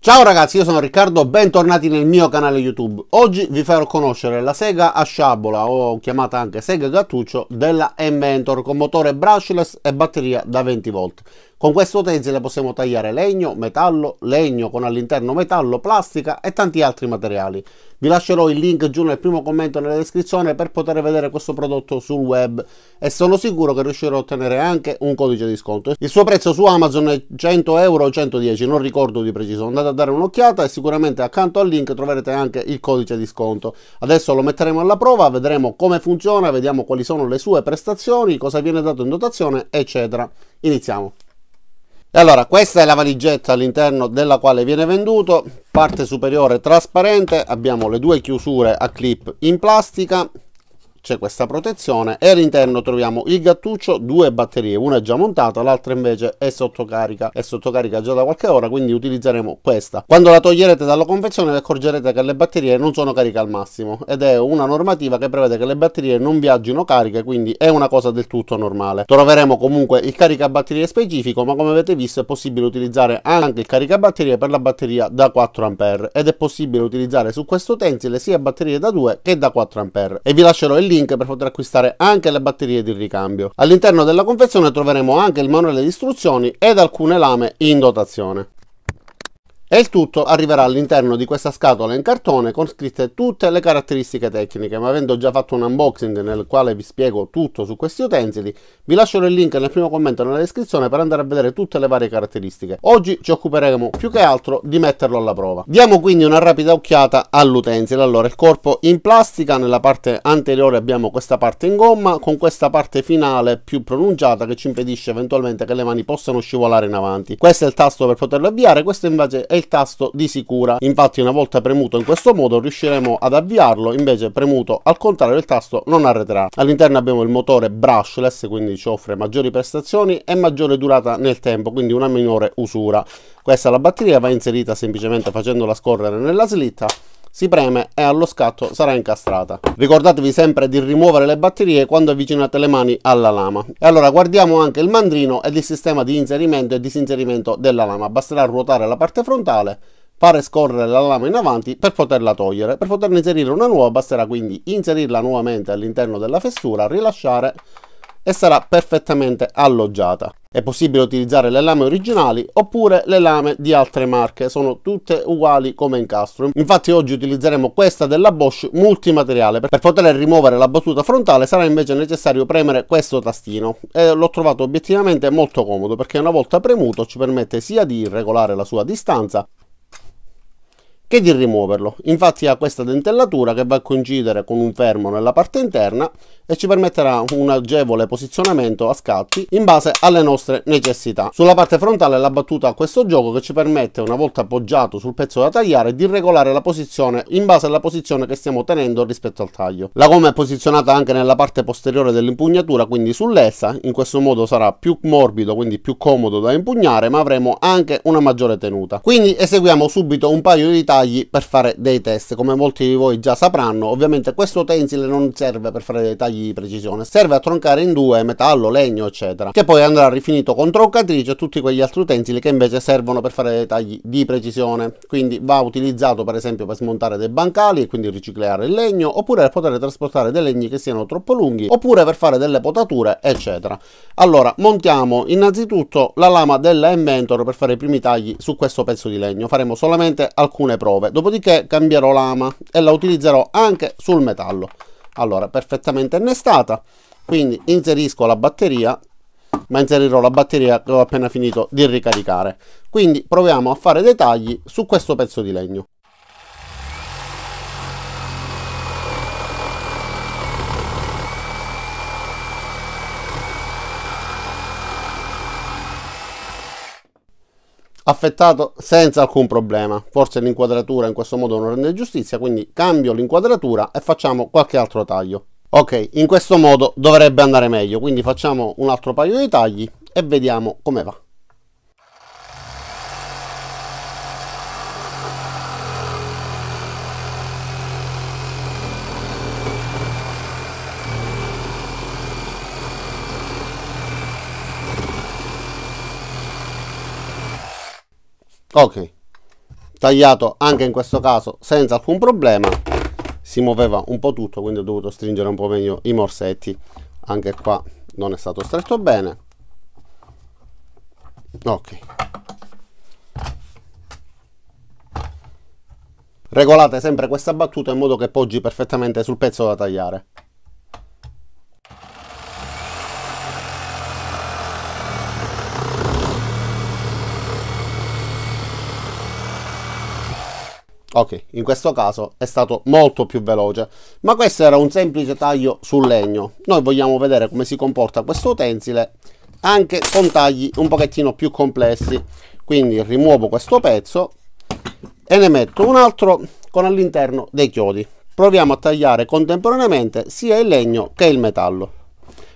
Ciao ragazzi, io sono Riccardo, bentornati nel mio canale YouTube. Oggi vi farò conoscere la sega a sciabola, o chiamata anche sega Gattuccio, della Inventor con motore brushless e batteria da 20 volt. Con questo utensile possiamo tagliare legno, metallo, legno con all'interno metallo, plastica e tanti altri materiali. Vi lascerò il link giù nel primo commento nella descrizione per poter vedere questo prodotto sul web e sono sicuro che riuscirò a ottenere anche un codice di sconto. Il suo prezzo su Amazon è 100 euro o 110, non ricordo di preciso. Andate a dare un'occhiata e sicuramente accanto al link troverete anche il codice di sconto. Adesso lo metteremo alla prova, vedremo come funziona, vediamo quali sono le sue prestazioni, cosa viene dato in dotazione, eccetera. Iniziamo. E allora, questa è la valigetta all'interno della quale viene venduto, parte superiore trasparente, abbiamo le due chiusure a clip in plastica, c'è questa protezione e all'interno troviamo il Gattuccio, due batterie, una è già montata, l'altra invece è sotto carica già da qualche ora, quindi utilizzeremo questa. Quando la toglierete dalla confezione vi accorgerete che le batterie non sono cariche al massimo ed è una normativa che prevede che le batterie non viaggino cariche, quindi è una cosa del tutto normale. Troveremo comunque il caricabatterie specifico, ma come avete visto è possibile utilizzare anche il caricabatterie per la batteria da 4 A ed è possibile utilizzare su questo utensile sia batterie da 2 che da 4 A e vi lascerò il link per poter acquistare anche le batterie di ricambio. All'interno della confezione troveremo anche il manuale di istruzioni ed alcune lame in dotazione. E il tutto arriverà all'interno di questa scatola in cartone con scritte tutte le caratteristiche tecniche, ma avendo già fatto un unboxing nel quale vi spiego tutto su questi utensili, vi lascerò il link nel primo commento nella descrizione per andare a vedere tutte le varie caratteristiche. Oggi ci occuperemo più che altro di metterlo alla prova. Diamo quindi una rapida occhiata all'utensile. Allora, il corpo in plastica, nella parte anteriore abbiamo questa parte in gomma con questa parte finale più pronunciata che ci impedisce eventualmente che le mani possano scivolare in avanti. Questo è il tasto per poterlo avviare, questo invece è il tasto di sicura. Infatti una volta premuto in questo modo riusciremo ad avviarlo, invece premuto al contrario il tasto non arreterà. All'interno abbiamo il motore brushless, quindi ci offre maggiori prestazioni e maggiore durata nel tempo, quindi una minore usura. Questa la batteria va inserita semplicemente facendola scorrere nella slitta, si preme e allo scatto sarà incastrata. Ricordatevi sempre di rimuovere le batterie quando avvicinate le mani alla lama. E allora guardiamo anche il mandrino ed il sistema di inserimento e disinserimento della lama. Basterà ruotare la parte frontale, fare scorrere la lama in avanti per poterla togliere. Per poterne inserire una nuova basterà quindi inserirla nuovamente all'interno della fessura, rilasciare e sarà perfettamente alloggiata. È possibile utilizzare le lame originali oppure le lame di altre marche, sono tutte uguali come incastro. Infatti oggi utilizzeremo questa della Bosch multimateriale. Per poter rimuovere la battuta frontale sarà invece necessario premere questo tastino e l'ho trovato obiettivamente molto comodo perché una volta premuto ci permette sia di regolare la sua distanza che di rimuoverlo. Infatti ha questa dentellatura che va a coincidere con un fermo nella parte interna e ci permetterà un agevole posizionamento a scatti in base alle nostre necessità. Sulla parte frontale la battuta ha questo gioco che ci permette, una volta appoggiato sul pezzo da tagliare, di regolare la posizione in base alla posizione che stiamo tenendo rispetto al taglio. La gomma è posizionata anche nella parte posteriore dell'impugnatura, quindi sull'essa. In questo modo sarà più morbido, quindi più comodo da impugnare, ma avremo anche una maggiore tenuta. Quindi eseguiamo subito un paio di tagli per fare dei test. Come molti di voi già sapranno, ovviamente questo utensile non serve per fare dei tagli di precisione, serve a troncare in due metallo, legno eccetera, che poi andrà rifinito con troncatrice e tutti quegli altri utensili che invece servono per fare dei tagli di precisione. Quindi va utilizzato per esempio per smontare dei bancali e quindi riciclare il legno, oppure per poter trasportare dei legni che siano troppo lunghi, oppure per fare delle potature eccetera. Allora montiamo innanzitutto la lama della Inventor per fare i primi tagli su questo pezzo di legno. Faremo solamente alcune prove, dopodiché cambierò lama e la utilizzerò anche sul metallo. Allora, perfettamente innestata, quindi inserisco la batteria, ma inserirò la batteria che ho appena finito di ricaricare. Quindi proviamo a fare dei tagli su questo pezzo di legno. Affettato senza alcun problema. Forse l'inquadratura in questo modo non rende giustizia, quindi cambio l'inquadratura e facciamo qualche altro taglio. Ok, in questo modo dovrebbe andare meglio, quindi facciamo un altro paio di tagli e vediamo come va. Ok, tagliato anche in questo caso senza alcun problema. Si muoveva un po' tutto, quindi ho dovuto stringere un po' meglio i morsetti. Anche qua non è stato stretto bene. Ok, regolate sempre questa battuta in modo che poggi perfettamente sul pezzo da tagliare. Ok, in questo caso è stato molto più veloce, ma questo era un semplice taglio sul legno. Noi vogliamo vedere come si comporta questo utensile anche con tagli un pochettino più complessi. Quindi rimuovo questo pezzo e ne metto un altro con all'interno dei chiodi. Proviamo a tagliare contemporaneamente sia il legno che il metallo,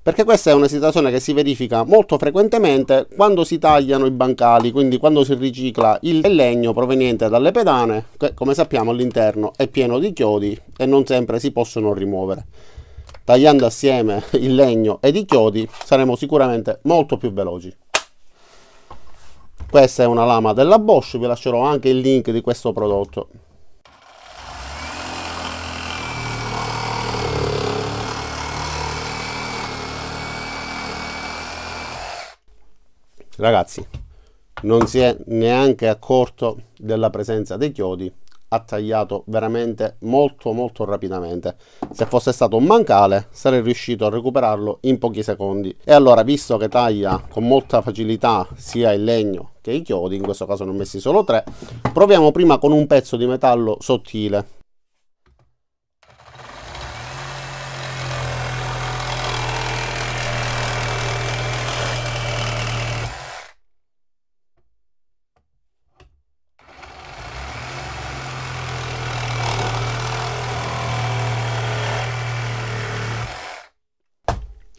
perché questa è una situazione che si verifica molto frequentemente quando si tagliano i bancali, quindi quando si ricicla il legno proveniente dalle pedane, che come sappiamo all'interno è pieno di chiodi e non sempre si possono rimuovere. Tagliando assieme il legno ed i chiodi saremo sicuramente molto più veloci. Questa è una lama della Bosch, vi lascerò anche il link di questo prodotto. Ragazzi, non si è neanche accorto della presenza dei chiodi, ha tagliato veramente molto rapidamente. Se fosse stato un bancale sarei riuscito a recuperarlo in pochi secondi. E allora, visto che taglia con molta facilità sia il legno che i chiodi, in questo caso ne ho messi solo 3, proviamo prima con un pezzo di metallo sottile.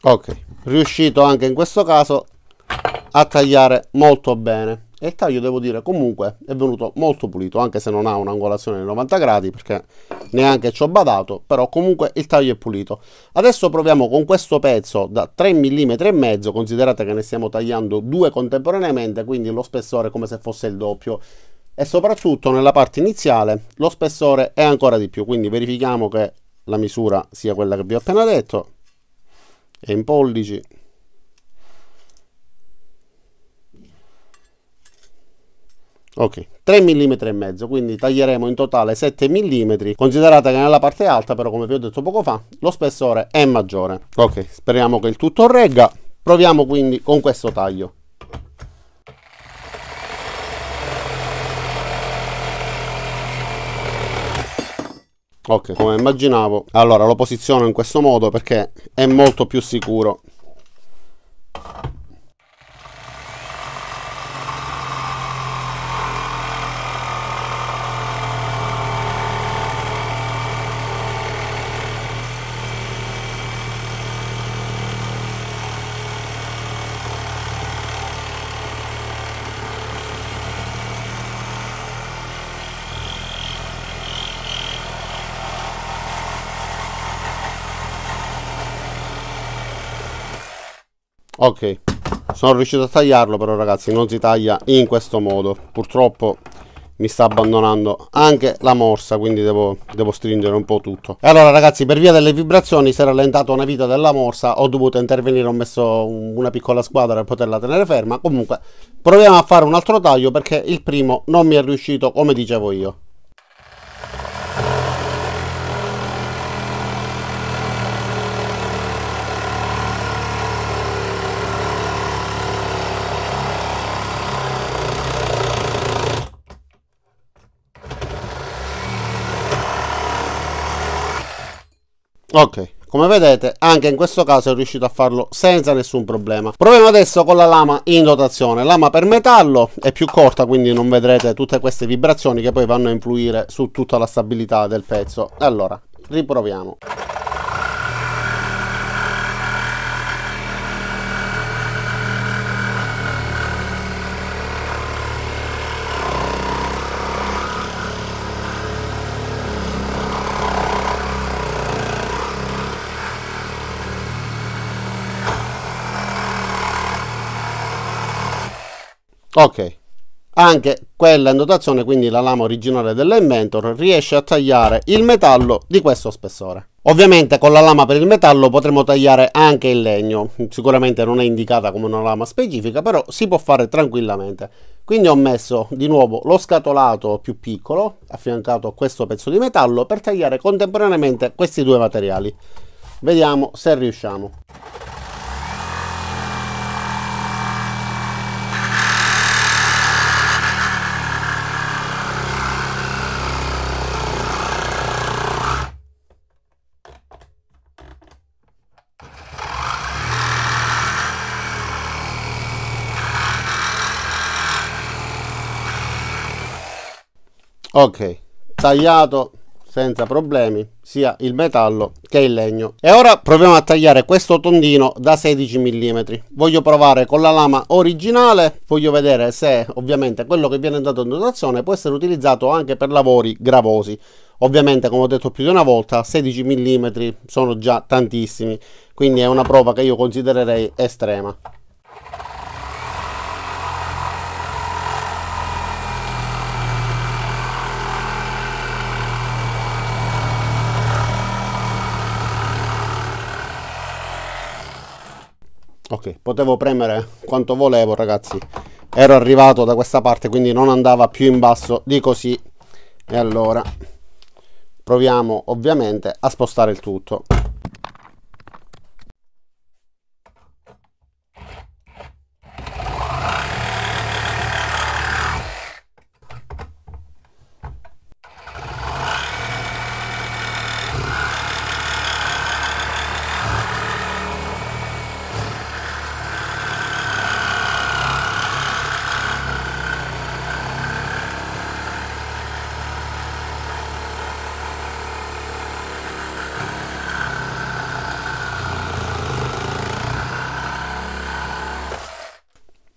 Ok, riuscito anche in questo caso a tagliare molto bene. E il taglio, devo dire, comunque è venuto molto pulito, anche se non ha un'angolazione di 90 gradi, perché neanche ci ho badato, però comunque il taglio è pulito. Adesso proviamo con questo pezzo da 3 mm e mezzo, considerate che ne stiamo tagliando 2 contemporaneamente, quindi lo spessore è come se fosse il doppio. E soprattutto nella parte iniziale lo spessore è ancora di più, quindi verifichiamo che la misura sia quella che vi ho appena detto. E in pollici. Ok, 3 mm e mezzo, quindi taglieremo in totale 7 mm. Considerate che nella parte alta, però, come vi ho detto poco fa, lo spessore è maggiore. Ok, speriamo che il tutto regga. Proviamo quindi con questo taglio. Ok, come immaginavo, allora lo posiziono in questo modo perché è molto più sicuro. Ok, sono riuscito a tagliarlo, però ragazzi non si taglia in questo modo. Purtroppo mi sta abbandonando anche la morsa, quindi devo stringere un po' tutto. E allora ragazzi, per via delle vibrazioni si è rallentata una vita della morsa, ho dovuto intervenire, ho messo una piccola squadra per poterla tenere ferma. Comunque proviamo a fare un altro taglio perché il primo non mi è riuscito come dicevo io. Ok, come vedete anche in questo caso è riuscito a farlo senza nessun problema. Proviamo adesso con la lama in dotazione. Lama per metallo, è più corta, quindi non vedrete tutte queste vibrazioni che poi vanno a influire su tutta la stabilità del pezzo. Allora, riproviamo. Ok, Anche quella in dotazione, quindi la lama originale dell'Inventor, riesce a tagliare il metallo di questo spessore. Ovviamente con la lama per il metallo potremo tagliare anche il legno, sicuramente non è indicata come una lama specifica, però si può fare tranquillamente. Quindi ho messo di nuovo lo scatolato più piccolo affiancato a questo pezzo di metallo per tagliare contemporaneamente questi due materiali. Vediamo se riusciamo. Ok, tagliato senza problemi sia il metallo che il legno. E ora proviamo a tagliare questo tondino da 16 mm. Voglio provare con la lama originale, voglio vedere se ovviamente quello che viene dato in dotazione può essere utilizzato anche per lavori gravosi. Ovviamente, come ho detto più di una volta, 16 mm sono già tantissimi, quindi è una prova che io considererei estrema. Ok, potevo premere quanto volevo, ragazzi, ero arrivato da questa parte, quindi non andava più in basso di così. E allora proviamo ovviamente a spostare il tutto.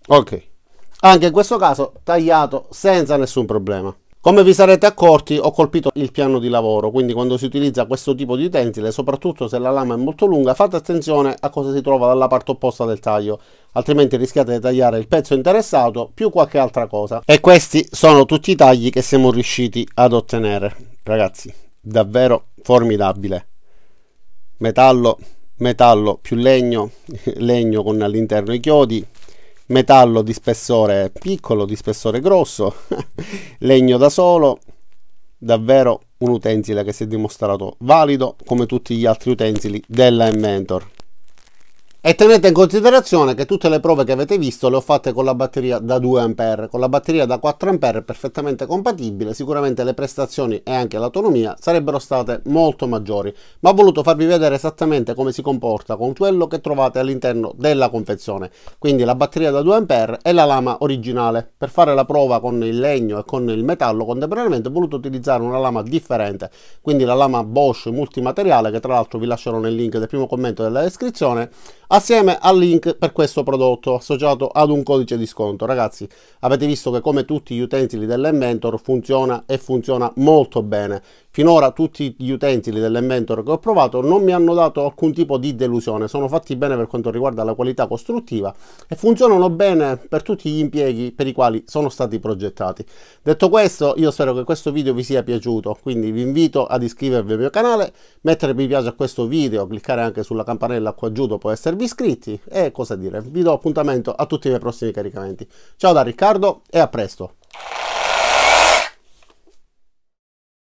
Ok, anche in questo caso tagliato senza nessun problema. Come vi sarete accorti, ho colpito il piano di lavoro, quindi quando si utilizza questo tipo di utensile, soprattutto se la lama è molto lunga, fate attenzione a cosa si trova dalla parte opposta del taglio, altrimenti rischiate di tagliare il pezzo interessato più qualche altra cosa. E questi sono tutti i tagli che siamo riusciti ad ottenere, ragazzi, davvero formidabile. Metallo, metallo più legno, legno con all'interno i chiodi, metallo di spessore piccolo, di spessore grosso, legno da solo, davvero un utensile che si è dimostrato valido come tutti gli altri utensili della Inventor. E tenete in considerazione che tutte le prove che avete visto le ho fatte con la batteria da 2 A, con la batteria da 4 A è perfettamente compatibile, sicuramente le prestazioni e anche l'autonomia sarebbero state molto maggiori, ma ho voluto farvi vedere esattamente come si comporta con quello che trovate all'interno della confezione, quindi la batteria da 2 A e la lama originale. Per fare la prova con il legno e con il metallo contemporaneamente ho voluto utilizzare una lama differente, quindi la lama Bosch multimateriale, che tra l'altro vi lascerò nel link del primo commento della descrizione, assieme al link per questo prodotto associato ad un codice di sconto. Ragazzi, avete visto che come tutti gli utensili dell'Inventor funziona e funziona molto bene. Finora tutti gli utensili dell'Inventor che ho provato non mi hanno dato alcun tipo di delusione, sono fatti bene per quanto riguarda la qualità costruttiva e funzionano bene per tutti gli impieghi per i quali sono stati progettati. Detto questo, io spero che questo video vi sia piaciuto, quindi vi invito ad iscrivervi al mio canale, mettere mi piace a questo video, cliccare anche sulla campanella qua giù dopo esservi iscritti e cosa dire, vi do appuntamento a tutti i miei prossimi caricamenti. Ciao da Riccardo e a presto!